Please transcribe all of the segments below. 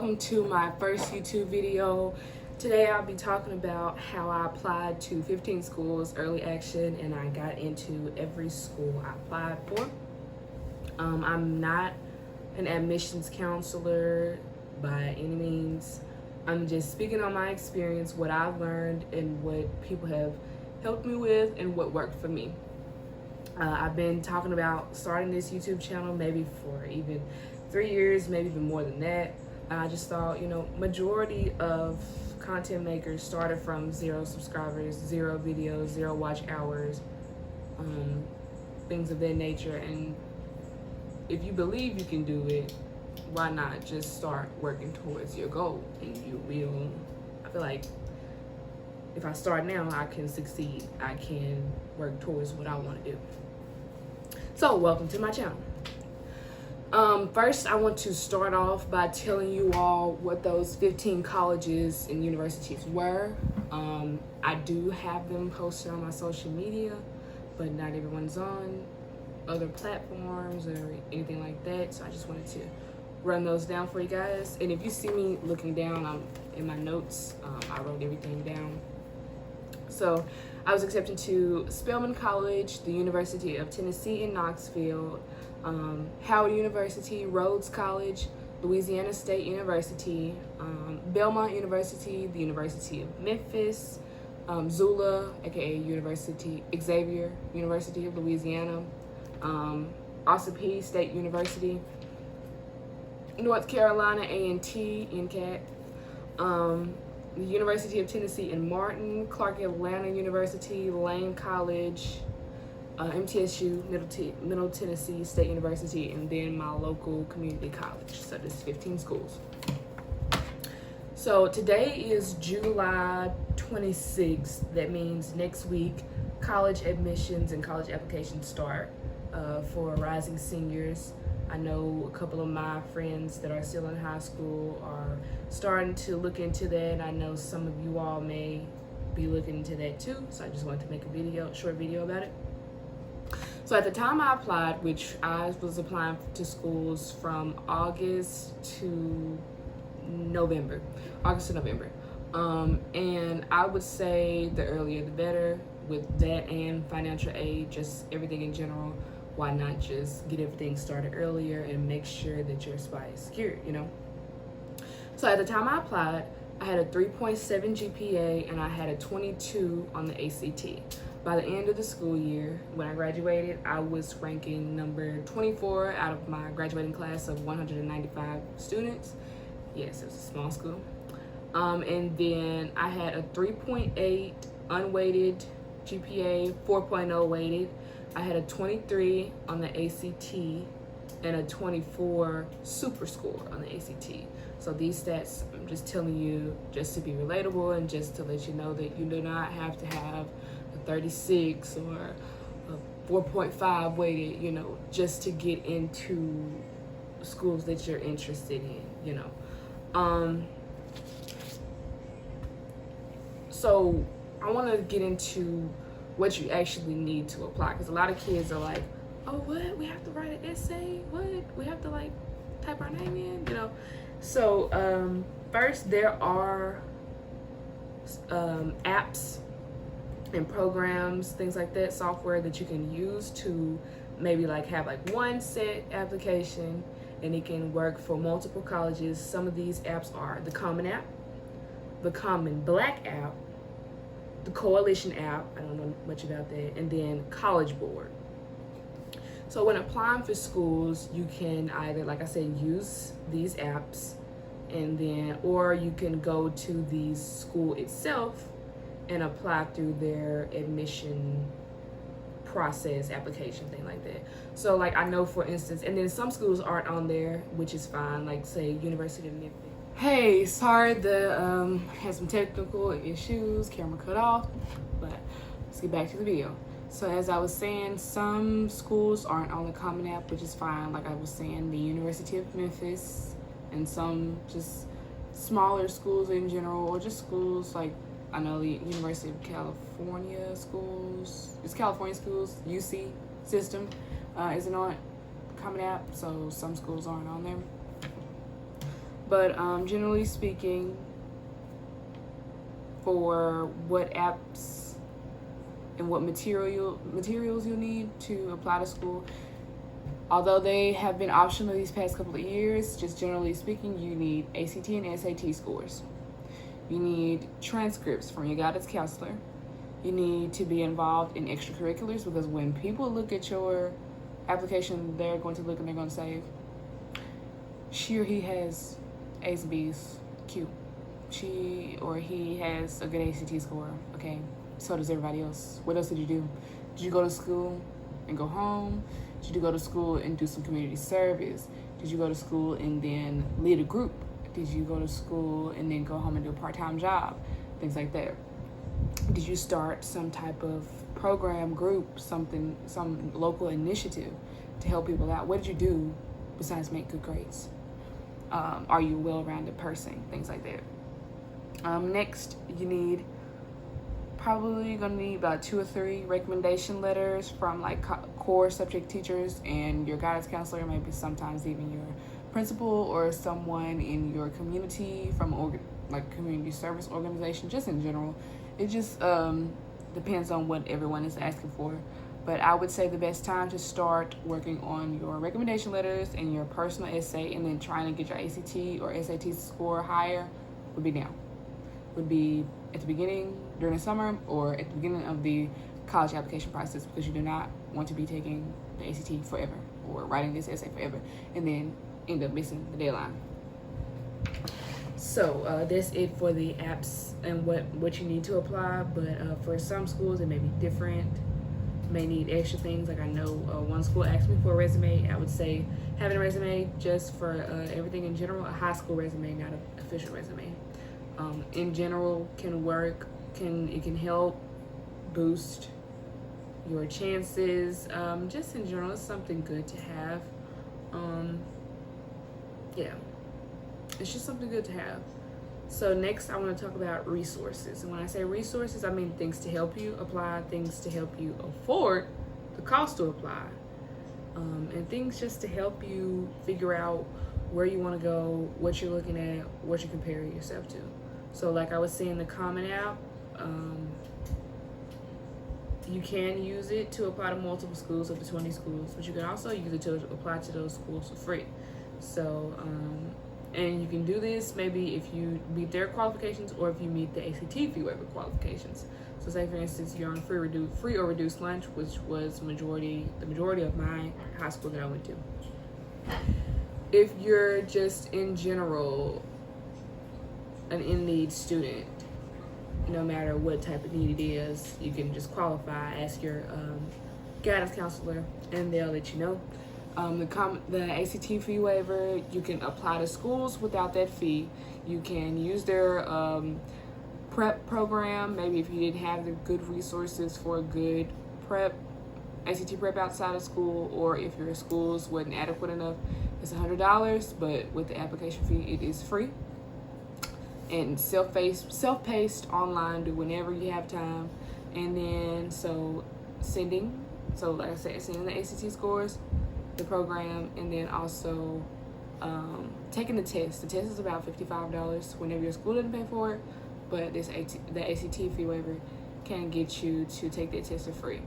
welcome to my first YouTube video. Today I'll be talking about how I applied to 15 schools, early action, and I got into every school I applied for. I'm not an admissions counselor by any means. I'm just speaking on my experience, what I've learned, and what people have helped me with, and what worked for me. I've been talking about starting this YouTube channel maybe for even 3 years, maybe even more than that. I just thought, majority of content makers started from 0 subscribers, 0 videos, 0 watch hours, things of that nature. And if you believe you can do it, why not just start working towards your goal? And you will. I feel like if I start now, I can succeed. I can work towards what I want to do. So welcome to my channel. First, I want to start off by telling you all what those 15 colleges and universities were. I do have them posted on my social media, but not everyone's on other platforms or anything like that. So I just wanted to run those down for you guys. And if you see me looking down, I'm in my notes. I wrote everything down. So I was accepted to Spelman College, the University of Tennessee in Knoxville, Howard University, Rhodes College, Louisiana State University, Belmont University, the University of Memphis, Zula, aka University Xavier University of Louisiana, Ossipee State University, North Carolina A&T, NCAT, the University of Tennessee in Martin, Clark Atlanta University, Lane College, MTSU, Middle Tennessee State University, and then my local community college. So this is 15 schools. So today is July 26th. That means next week, college admissions and college applications start for rising seniors. I know a couple of my friends that are still in high school are starting to look into that, and I know some of you all may be looking into that too. So I just wanted to make a short video about it. So at the time I applied, which I was applying to schools from August to November, and I would say the earlier the better with that and financial aid, just everything in general. Why not just get everything started earlier and make sure that your spot is secure, So at the time I applied, I had a 3.7 GPA and I had a 22 on the ACT. By the end of the school year, when I graduated, I was ranking number 24 out of my graduating class of 195 students. Yes, it was a small school. And then I had a 3.8 unweighted GPA, 4.0 weighted. I had a 23 on the ACT and a 24 super score on the ACT. So these stats, I'm just telling you just to be relatable and just to let you know that you do not have to have a 36 or a 4.5 weighted, just to get into schools that you're interested in, So I want to get into what you actually need to apply, because a lot of kids are like, oh, what, we have to write an essay, what, we have to type our name in, So first, there are apps and programs, things like that, software that you can use to maybe have one set application, and it can work for multiple colleges. Some of these apps are the Common App, the Common Black App, the Coalition app, I don't know much about that, and then College Board. So when applying for schools, you can either, like I said, use these apps, or you can go to the school itself and apply through their admission process, application, thing like that. So I know, for instance, and then some schools aren't on there, which is fine, like say University of Memphis. Hey, sorry, had some technical issues, camera cut off, but let's get back to the video. So as I was saying, some schools aren't on the Common App, which is fine. Like I was saying, the University of Memphis, and some just smaller schools in general, or just schools like, I know the University of California schools, it's California schools, UC system isn't on Common App, so some schools aren't on there. But generally speaking, for what apps and what materials you'll need to apply to school, although they have been optional these past couple of years, just generally speaking, you need ACT and SAT scores. You need transcripts from your guidance counselor. You need to be involved in extracurriculars, because when people look at your application, they're going to look and they're going to say, she or he has A's and B's, cute. She or he has a good ACT score, okay? So does everybody else. What else did you do? Did you go to school and go home? Did you go to school and do some community service? Did you go to school and then lead a group? Did you go to school and then go home and do a part-time job? Things like that. Did you start some type of program, group, something, some local initiative to help people out? What did you do besides make good grades? Are you a well-rounded person? Things like that. Next, you need probably gonna need about 2 or 3 recommendation letters from like core subject teachers and your guidance counselor, maybe sometimes even your principal or someone in your community from like community service organization, just in general. It just depends on what everyone is asking for. But I would say the best time to start working on your recommendation letters and your personal essay and then trying to get your ACT or SAT score higher would be now. Would be at the beginning, during the summer, or at the beginning of the college application process, because you do not want to be taking the ACT forever or writing this essay forever and then end up missing the deadline. So that's it for the apps and what you need to apply. But for some schools, it may be different. May need extra things. Like I know one school asked me for a resume. I would say having a resume just for everything in general, a high school resume, not an official resume. In general can work. It can help boost your chances. Just in general, it's something good to have. Yeah, it's just something good to have. So next I want to talk about resources. And when I say resources, I mean things to help you apply, things to help you afford the cost to apply, and things just to help you figure out where you want to go, what you're looking at, what you're comparing yourself to. So like I was saying, the Common App, you can use it to apply to multiple schools, up to 20 schools, but you can also use it to apply to those schools for free. So, and you can do this maybe if you meet their qualifications or if you meet the ACT fee waiver qualifications. So say for instance, you're on free or reduced lunch, which was the majority of my high school that I went to. If you're just in general an in-need student, no matter what type of need it is, you can just qualify, ask your guidance counselor, and they'll let you know. The ACT fee waiver, you can apply to schools without that fee. You can use their prep program. Maybe if you didn't have the good resources for a good ACT prep outside of school, or if your schools wasn't adequate enough, it's $100, but with the application fee, it is free. And self-paced online, do whenever you have time. And then like I said, sending the ACT scores, the program, and then also taking the test. The test is about $55 whenever your school doesn't pay for it, but the ACT fee waiver can get you to take that test for free.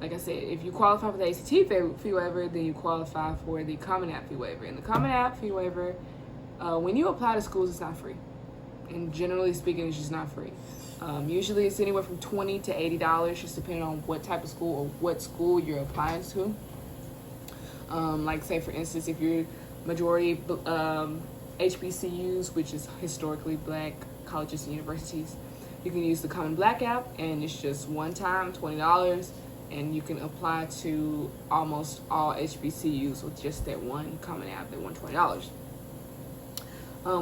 Like I said, if you qualify for the ACT fee waiver, then you qualify for the Common App fee waiver. And the Common App fee waiver, when you apply to schools, it's not free. And generally speaking, it's just not free. Usually it's anywhere from $20 to $80, just depending on what type of school or what school you're applying to. Like say for instance, if you're majority HBCUs, which is historically black colleges and universities, you can use the Common Black app, and it's just one time, $20, and you can apply to almost all HBCUs with just that one Common App, that $120.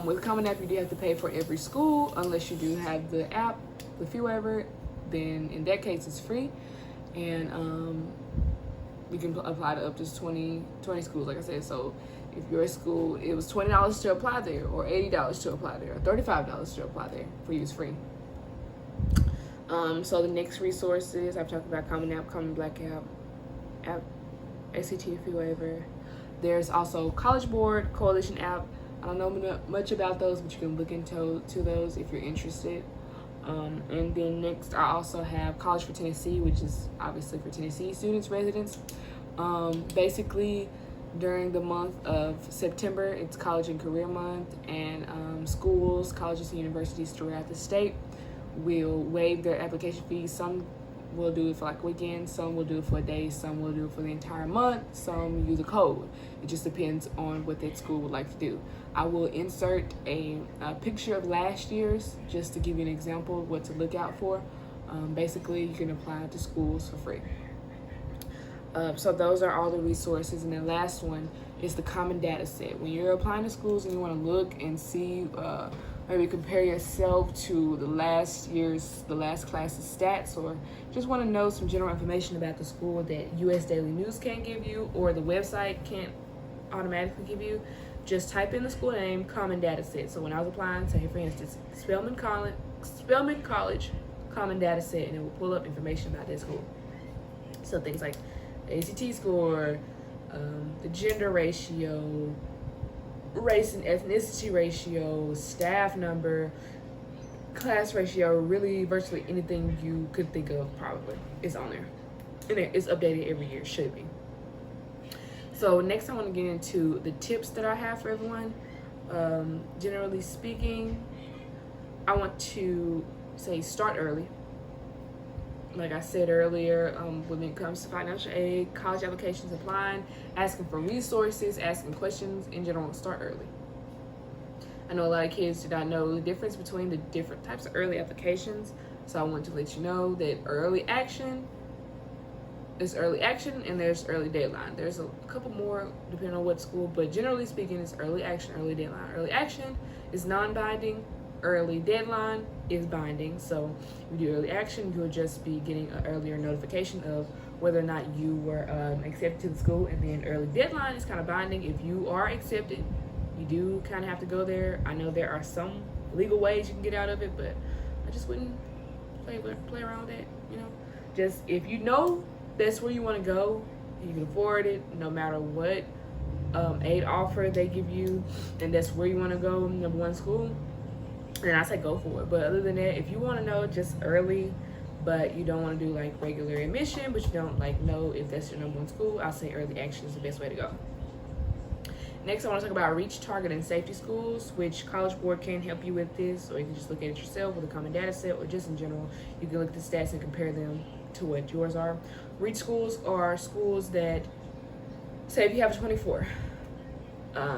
With Common App, you do have to pay for every school, unless you do have the app, the fee waiver. Then in that case, it's free, and you can apply to up to 20 schools, like I said. So if your school, it was $20 to apply there, or $80 to apply there, or $35 to apply there, for you, it's free. So the next resources, I've talked about Common App, Common Black app, ACT fee waiver. There's also College Board, Coalition app, I don't know much about those, but you can look into those if you're interested. And then next, I also have College for Tennessee, which is obviously for Tennessee students, residents. Basically, during the month of September, it's College and Career Month, and schools, colleges, and universities throughout the state will waive their application fees. Some will do it for like a weekend, some will do it for a day, some will do it for the entire month, some use a code. It just depends on what that school would like to do. I will insert a picture of last year's just to give you an example of what to look out for. Basically, you can apply to schools for free. So those are all the resources. And the last one is the common data set. When you're applying to schools and you want to look and see, maybe compare yourself to the last class's stats, or just want to know some general information about the school that US Daily News can't give you or the website can't automatically give you, just type in the school name, common data set. So when I was applying, say for instance, Spelman College common data set, and it will pull up information about that school. So things like the ACT score, the gender ratio, race and ethnicity ratio, staff number, class ratio, really virtually anything you could think of probably is on there. And it's updated every year, should be. So next I want to get into the tips that I have for everyone. Generally speaking, I want to say start early. Like I said earlier, when it comes to financial aid, college applications, applying, asking for resources, asking questions, in general, start early. I know a lot of kids do not know the difference between the different types of early applications, so I want to let you know that early action is early action and there's early deadline. There's a couple more depending on what school, but generally speaking, it's early action, early deadline. Early action is non-binding. Early deadline is binding. So if you do early action, you'll just be getting an earlier notification of whether or not you were accepted to the school. And then early deadline is kind of binding. If you are accepted, you do kind of have to go there. I know there are some legal ways you can get out of it, but I just wouldn't play around with that. Just if you know that's where you want to go, you can afford it, no matter what aid offer they give you, and that's where you want to go, number one school, and I say go for it. But other than that, if you want to know just early, but you don't want to do like regular admission, but you don't like know if that's your number one school, I'll say early action is the best way to go. Next, I want to talk about reach, target, and safety schools, which College Board can help you with this, or you can just look at it yourself with a common data set, or just in general, you can look at the stats and compare them to what yours are. Reach schools are schools that, say if you have 24,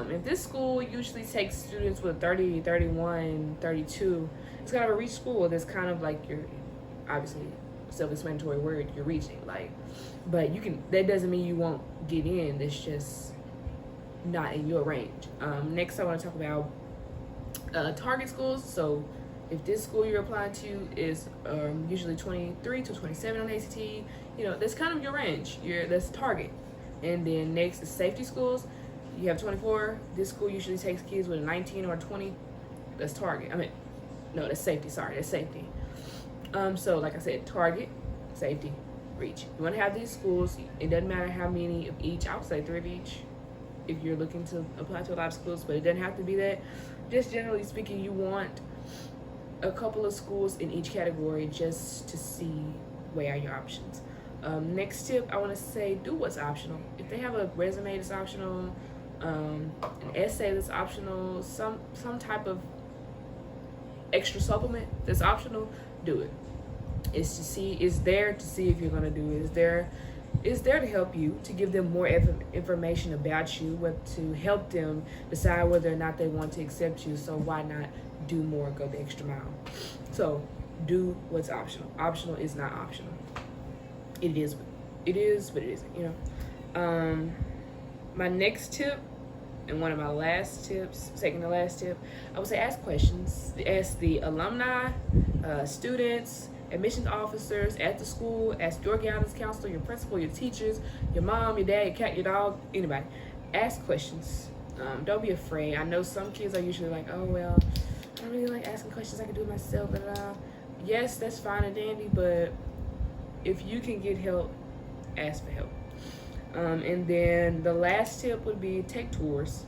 if this school usually takes students with 30, 31, 32, it's kind of a reach school that's kind of like your, obviously, self-explanatory word, you're reaching, like, but you can, that doesn't mean you won't get in, it's just not in your range. Next, I want to talk about target schools. So if this school you're applying to is usually 23 to 27 on ACT, that's kind of your range. That's target. And then next is safety schools. You have 24. This school usually takes kids with a 19 or 20. That's target. No, that's safety. Sorry, that's safety. So like I said, target, safety, reach. You want to have these schools. It doesn't matter how many of each. I would say 3 of each if you're looking to apply to a lot of schools, but it doesn't have to be that. Just generally speaking, you want a couple of schools in each category just to see where are your options. Next tip, I want to say do what's optional. If they have a resume that's optional, an essay that's optional, some type of extra supplement that's optional, do it. It's there to see if you're going to do it. It's there to help you, to give them more information about you, to help them decide whether or not they want to accept you. So why not do more, go the extra mile? So do what's optional. Optional is not optional. It is, but it isn't, my next tip, and one of my last tips, second to last tip, I would say ask questions. Ask the alumni, students, admissions officers at the school, ask your guidance counselor, your principal, your teachers, your mom, your dad, your cat, your dog, anybody. Ask questions. Don't be afraid. I know some kids are usually like, oh, well, I don't really like asking questions. I can do it myself. Blah, blah, blah. Yes, that's fine and dandy, but if you can get help, ask for help. And then the last tip would be take tours.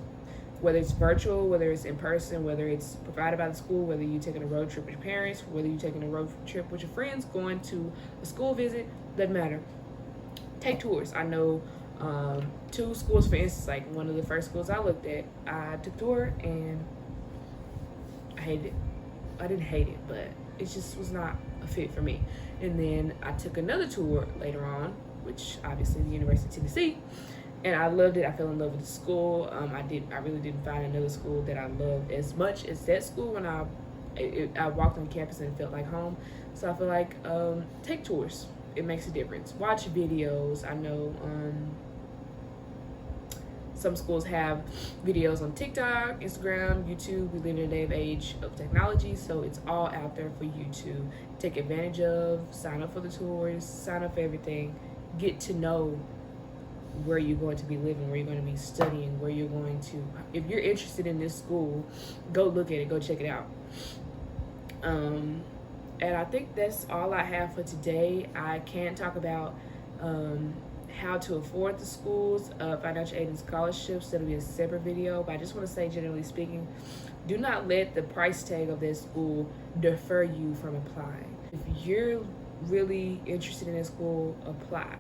whether it's virtual, whether it's in person, whether it's provided by the school, whether you're taking a road trip with your parents, whether you're taking a road trip with your friends, going to a school visit, doesn't matter. Take tours. I know 2 schools, for instance, like one of the first schools I looked at, I took a tour and I hated it. I didn't hate it, but it just was not a fit for me. And then I took another tour later on, which obviously the University of Tennessee, and I loved it. I fell in love with the school. I really didn't find another school that I loved as much as that school. When I walked on campus and it felt like home. So I feel like take tours. It makes a difference. Watch videos. I know some schools have videos on TikTok, Instagram, YouTube. We live in a day of age of technology, so it's all out there for you to take advantage of. Sign up for the tours, sign up for everything. Get to know where you're going to be living, where you're going to be studying, where you're going to, if you're interested in this school, go look at it, go check it out. And I think that's all I have for today. I can't talk about how to afford the schools, financial aid and scholarships. That'll be a separate video, but I just want to say, generally speaking, do not let the price tag of this school defer you from applying. If you're really interested in this school, apply.